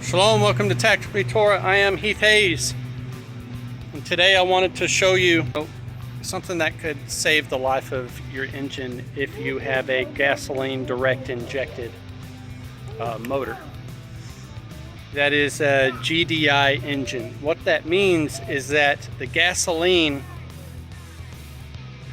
Shalom, welcome to Tactically Torah. I am Heath Hayes, and today I wanted to show you something that could save the life of your engine if you have a gasoline direct injected motor. That is a GDI engine. What that means is that the gasoline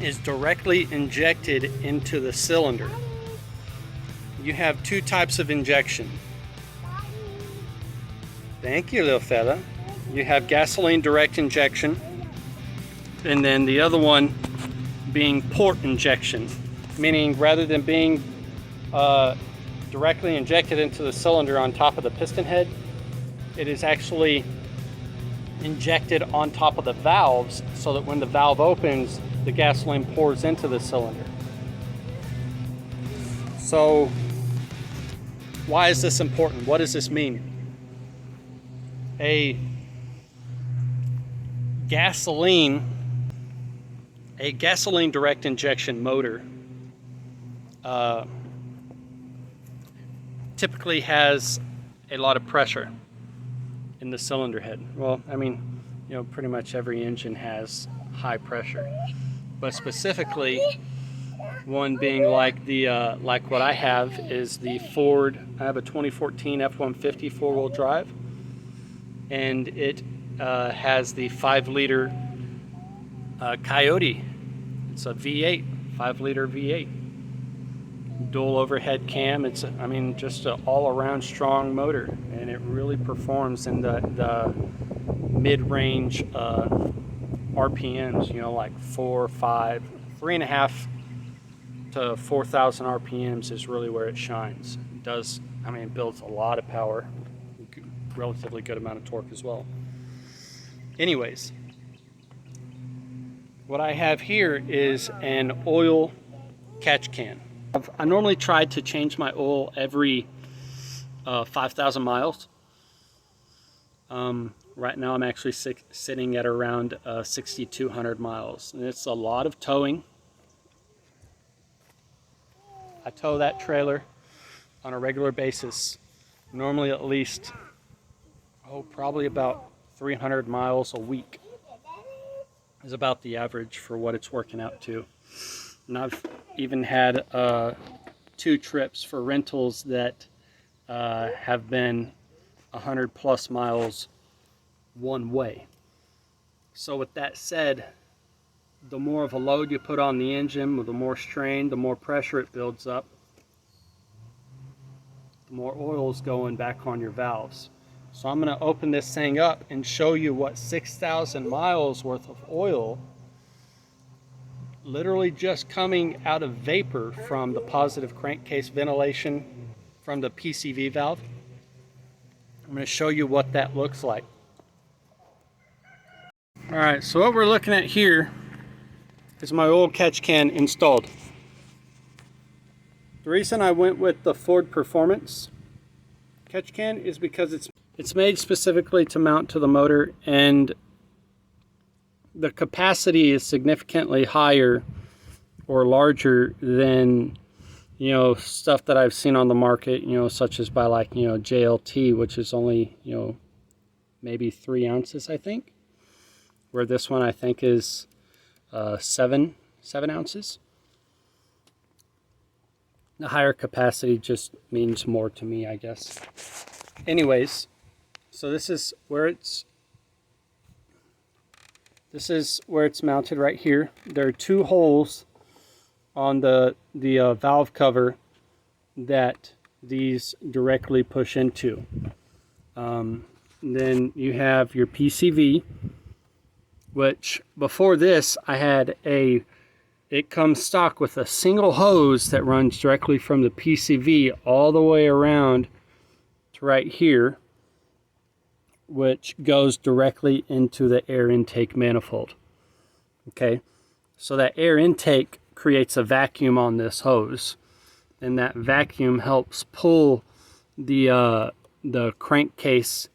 is directly injected into the cylinder. You have two types of injection. Thank you, little fella. You have gasoline direct injection, and then the other one being port injection, meaning rather than being directly injected into the cylinder on top of the piston head, it is actually injected on top of the valves so that when the valve opens, the gasoline pours into the cylinder. So why is this important? What does this mean? A gasoline direct injection motor typically has a lot of pressure in the cylinder head. Well, I mean, you know, pretty much every engine has high pressure, but specifically one being like the like what I have is the Ford. I have a 2014 F-150 four-wheel drive, and it has the 5-liter Coyote. It's a V8, 5-liter V8, dual overhead cam. It's, I mean, just an all-around strong motor, and it really performs in the mid-range RPMs. You know, like 4, 5, 3.5 to 4,000 RPMs is really where it shines. It does, I mean, it builds a lot of power. Relatively good amount of torque as well. Anyways, what I have here is an oil catch can. I normally try to change my oil every 5,000 miles. Right now I'm actually sitting at around 6,200 miles, and it's a lot of towing. I tow that trailer on a regular basis, normally at least probably about 300 miles a week is about the average for what it's working out to. And I've even had 2 trips for rentals that have been 100 plus miles one way. So with that said, the more of a load you put on the engine, the more strain, the more pressure it builds up, the more oil is going back on your valves. So I'm going to open this thing up and show you what 6,000 miles worth of oil, literally just coming out of vapor from the positive crankcase ventilation from the PCV valve. I'm going to show you what that looks like. Alright, so what we're looking at here is my oil catch can installed. The reason I went with the Ford Performance catch can is because it's made specifically to mount to the motor, and the capacity is significantly higher or larger than, you know, stuff that I've seen on the market, you know, such as by like, you know, JLT, which is only, you know, maybe 3 ounces, I think, where this one I think is 7 ounces. The higher capacity just means more to me, I guess. Anyways, so this is where it's mounted right here. There are 2 holes on the valve cover that these directly push into. Then you have your PCV, which before this I had it comes stock with a single hose that runs directly from the PCV all the way around to right here, which goes directly into the air intake manifold. Okay, so that air intake creates a vacuum on this hose, and that vacuum helps pull the crankcase,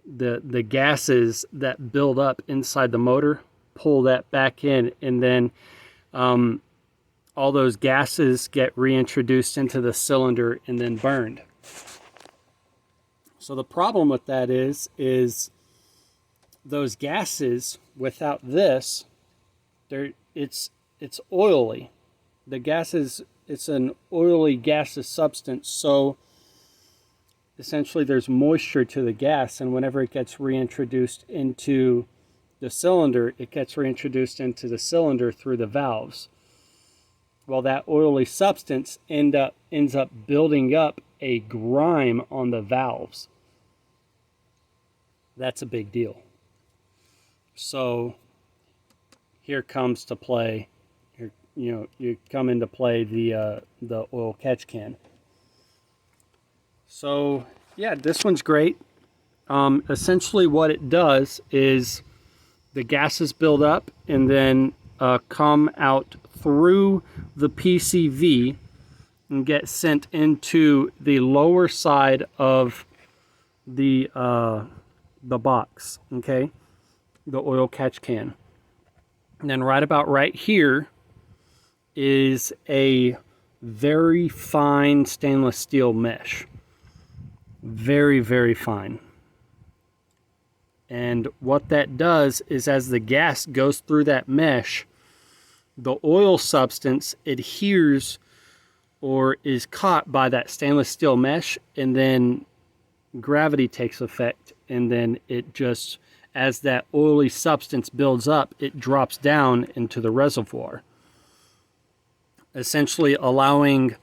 the gases that build up inside the motor, pull that back in, and then all those gases get reintroduced into the cylinder and then burned. So the problem with that is those gases without this, it's oily. The gases, it's an oily gaseous substance, so essentially there's moisture to the gas, and whenever it gets reintroduced into the cylinder, it gets reintroduced into the cylinder through the valves. Well, that oily substance ends up building up a grime on the valves. That's a big deal. So here comes to play, you come into play the oil catch can. So yeah, this one's great. Essentially what it does is the gases build up and then come out through the PCV and get sent into the lower side of the box, okay, the oil catch can. And then right here is a very fine stainless steel mesh, very, very fine. And what that does is as the gas goes through that mesh, the oil substance adheres or is caught by that stainless steel mesh, and then gravity takes effect, and then it just, as that oily substance builds up, it drops down into the reservoir, essentially allowing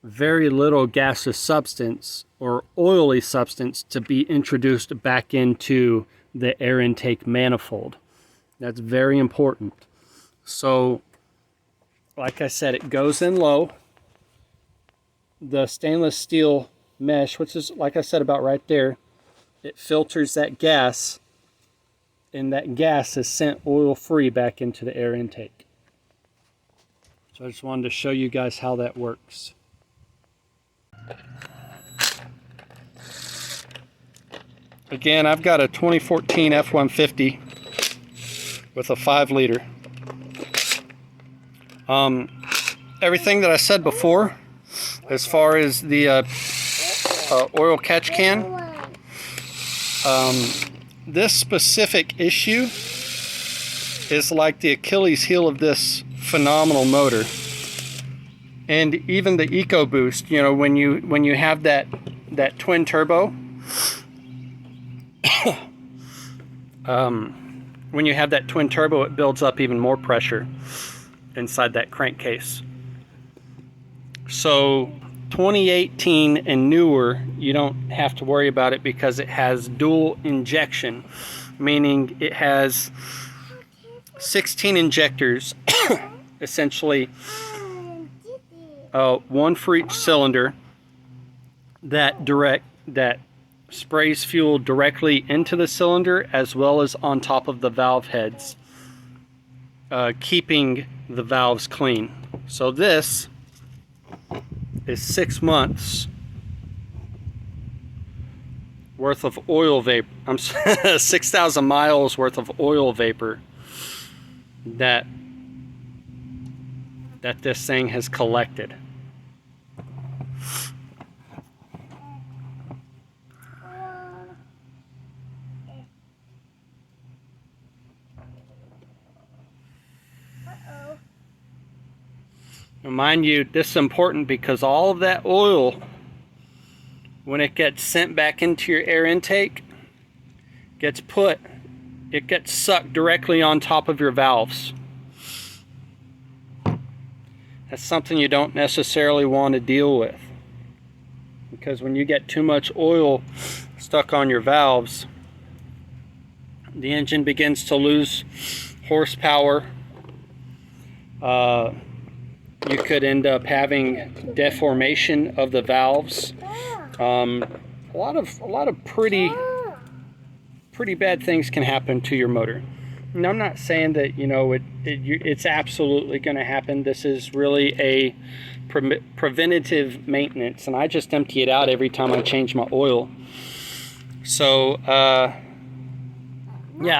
very little gaseous substance or oily substance to be introduced back into the air intake manifold. That's very important. So, like I said, it goes in low. The stainless steel mesh, which is, like I said, about right there, it filters that gas, and that gas is sent oil-free back into the air intake. So I just wanted to show you guys how that works. Again, I've got a 2014 F-150 with a 5-liter. Everything that I said before, as far as the oil catch can, this specific issue is like the Achilles heel of this phenomenal motor. And even the EcoBoost, when you have that twin turbo, when you have that twin turbo, it builds up even more pressure inside that crankcase. So 2018 and newer, you don't have to worry about it because it has dual injection, meaning it has 16 injectors, essentially one for each cylinder, that sprays fuel directly into the cylinder as well as on top of the valve heads, keeping the valves clean. So this is 6 months worth of oil vapor. 6,000 miles worth of oil vapor that this thing has collected. Now, mind you, this is important because all of that oil, when it gets sent back into your air intake, it gets sucked directly on top of your valves. That's something you don't necessarily want to deal with, because when you get too much oil stuck on your valves, the engine begins to lose horsepower. You could end up having deformation of the valves. A lot of pretty bad things can happen to your motor. And I'm not saying that it's absolutely going to happen. This is really a preventative maintenance, and I just empty it out every time I change my oil. So yeah,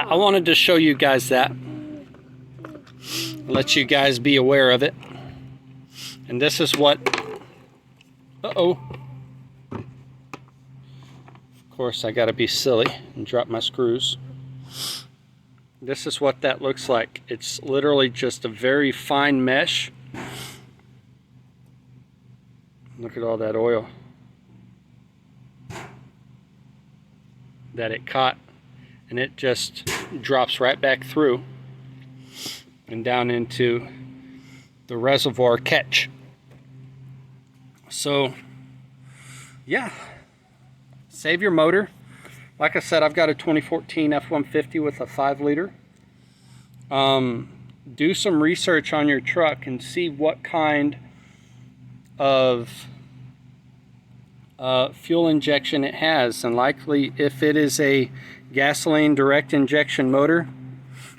I wanted to show you guys that, let you guys be aware of it. And this is what, Of course, I gotta be silly and drop my screws. This is what that looks like. It's literally just a very fine mesh. Look at all that oil that it caught, and it just drops right back through and down into the reservoir catch. So yeah, save your motor. Like I said, I've got a 2014 F-150 with a 5-liter. Do some research on your truck and see what kind of fuel injection it has, and likely if it is a gasoline direct injection motor,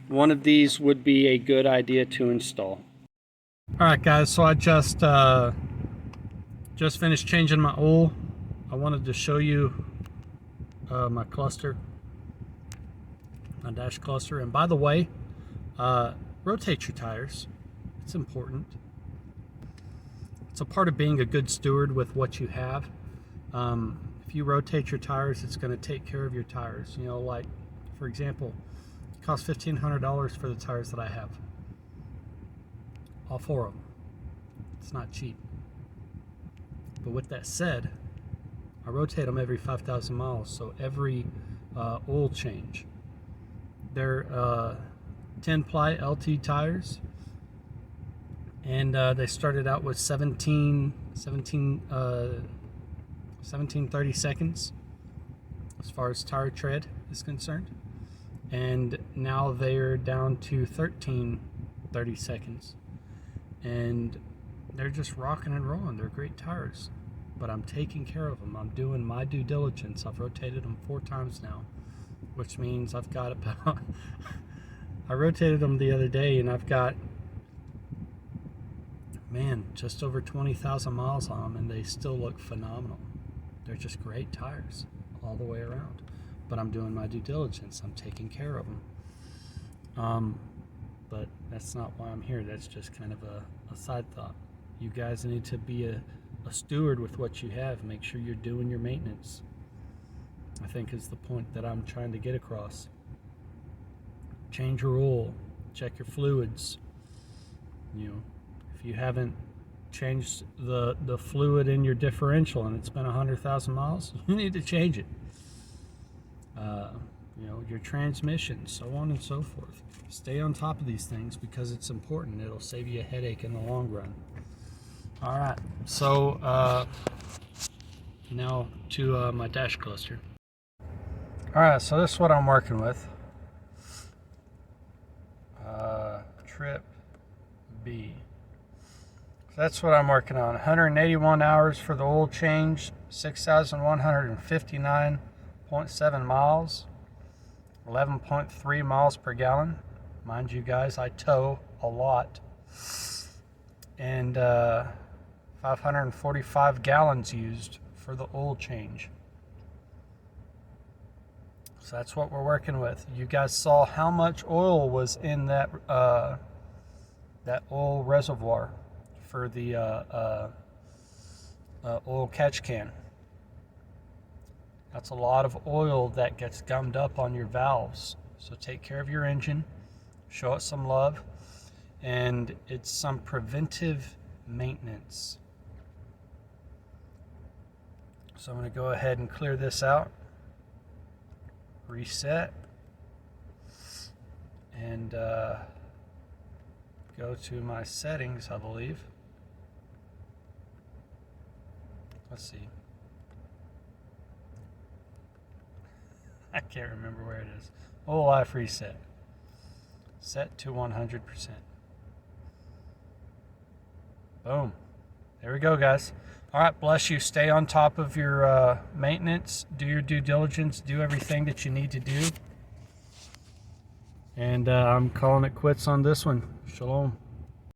one of these would be a good idea to install. Alright guys, so I just finished changing my oil. I wanted to show you my cluster, my dash cluster. And by the way, rotate your tires. It's important. It's a part of being a good steward with what you have. If you rotate your tires, it's going to take care of your tires. You know, like for example, it costs $1,500 for the tires that I have. All 4 of them. It's not cheap. But with that said, I rotate them every 5,000 miles, so every oil change. They're 10-ply LT tires, and they started out with 17 30 seconds as far as tire tread is concerned, and now they're down to 13 30 seconds, and they're just rocking and rolling. They're great tires, but I'm taking care of them. I'm doing my due diligence. I've rotated them 4 times now, which means I've got about I rotated them the other day, and I've got, man, just over 20,000 miles on them, and they still look phenomenal. They're just great tires all the way around. But I'm doing my due diligence. I'm taking care of them. But that's not why I'm here. That's just kind of a side thought. You guys need to be a steward with what you have. Make sure you're doing your maintenance, I think, is the point that I'm trying to get across. Change your oil. Check your fluids. You know, if you haven't changed the fluid in your differential and it's been 100,000 miles, you need to change it. You know, your transmission, so on and so forth. Stay on top of these things because it's important. It'll save you a headache in the long run. All right, so now to my dash cluster. All right, so this is what I'm working with. Trip B. So that's what I'm working on. 181 hours for the oil change, 6,159.7 miles, 11.3 miles per gallon. Mind you guys, I tow a lot. And 545 gallons used for the oil change. So that's what we're working with. You guys saw how much oil was in that that oil reservoir for the oil catch can. That's a lot of oil that gets gummed up on your valves. So take care of your engine, show it some love, and it's some preventive maintenance. So I'm going to go ahead and clear this out, reset, and go to my settings, I believe. Let's see. I can't remember where it is. Oil life reset. Set to 100%. Boom. There we go, guys. All right, bless you. Stay on top of your maintenance. Do your due diligence. Do everything that you need to do. And I'm calling it quits on this one. Shalom.